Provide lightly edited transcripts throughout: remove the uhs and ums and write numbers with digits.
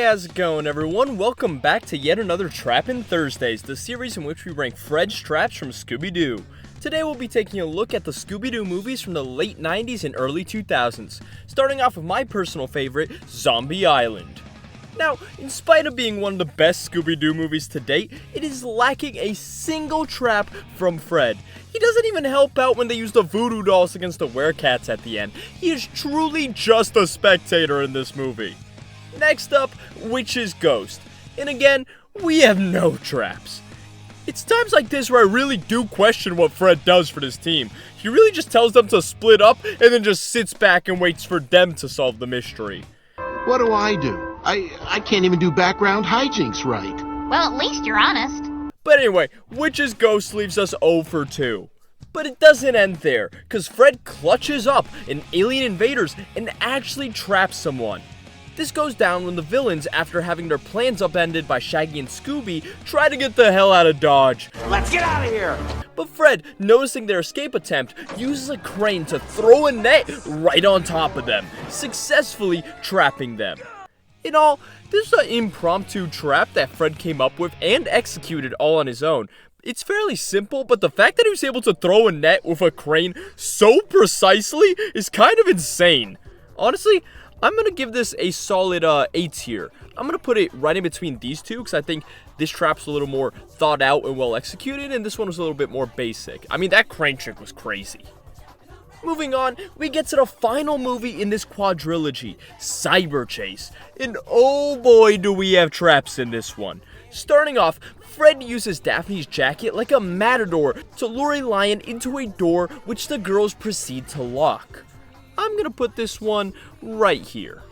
How's it going, everyone? Welcome back to yet another Trappin' Thursdays, the series in which we rank Fred's traps from Scooby-Doo. Today we'll be taking a look at the Scooby-Doo movies from the late 90s and early 2000s, starting off with my personal favorite, Zombie Island. Now, in spite of being one of the best Scooby-Doo movies to date, it is lacking a single trap from Fred. He doesn't even help out when they use the voodoo dolls against the werecats at the end. He is truly just a spectator in this movie. Next up, Witch's Ghost. And again, we have no traps. It's times like this where I really do question what Fred does for this team. He really just tells them to split up and then just sits back and waits for them to solve the mystery. What do? I can't even do background hijinks right. Well, at least you're honest. But anyway, Witch's Ghost leaves us 0 for 2. But it doesn't end there, because Fred clutches up in Alien Invaders and actually traps someone. This goes down when the villains, after having their plans upended by Shaggy and Scooby, try to get the hell out of Dodge. Let's get out of here! But Fred, noticing their escape attempt, uses a crane to throw a net right on top of them, successfully trapping them. In all, this is an impromptu trap that Fred came up with and executed all on his own. It's fairly simple, but the fact that he was able to throw a net with a crane so precisely is kind of insane. Honestly, I'm going to give this a solid A tier. I'm going to put it right in between these two because I think this trap's a little more thought out and well executed, and this one was a little bit more basic. I mean, that crane trick was crazy. Moving on, we get to the final movie in this quadrilogy, Cyber Chase. And oh boy, do we have traps in this one. Starting off, Fred uses Daphne's jacket like a matador to lure a lion into a door which the girls proceed to lock. I'm gonna put this one right here.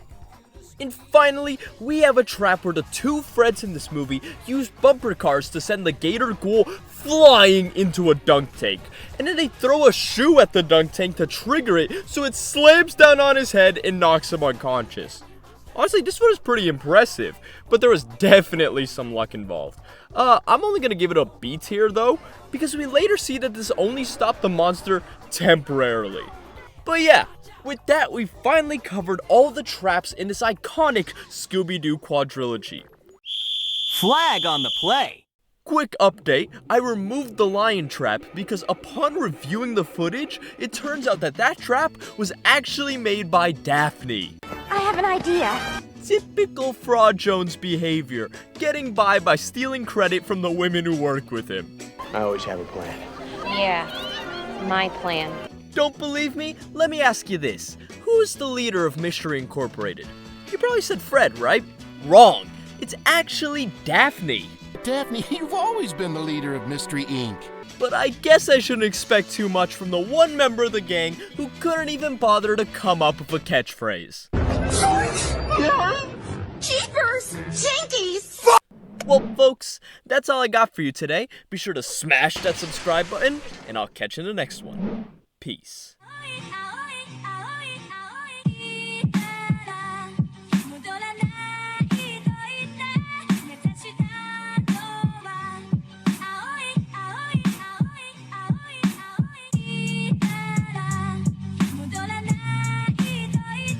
And finally, we have a trap where the two Freds in this movie use bumper cars to send the Gator Ghoul flying into a dunk tank. And then they throw a shoe at the dunk tank to trigger it so it slams down on his head and knocks him unconscious. Honestly, this one is pretty impressive, but there was definitely some luck involved. I'm only gonna give it a B tier though, because we later see that this only stopped the monster temporarily. But yeah, with that, we finally covered all the traps in this iconic Scooby-Doo quadrilogy. Flag on the play. Quick update, I removed the lion trap because upon reviewing the footage, it turns out that that trap was actually made by Daphne. I have an idea. Typical Fraud Jones behavior, getting by stealing credit from the women who work with him. I always have a plan. Yeah, my plan. Don't believe me? Let me ask you this. Who's the leader of Mystery Incorporated? You probably said Fred, right? Wrong. It's actually Daphne. Daphne, you've always been the leader of Mystery Inc. But I guess I shouldn't expect too much from the one member of the gang who couldn't even bother to come up with a catchphrase. Jeepers! Jinkies! Well, folks, that's all I got for you today. Be sure to smash that subscribe button, and I'll catch you in the next one. Peace.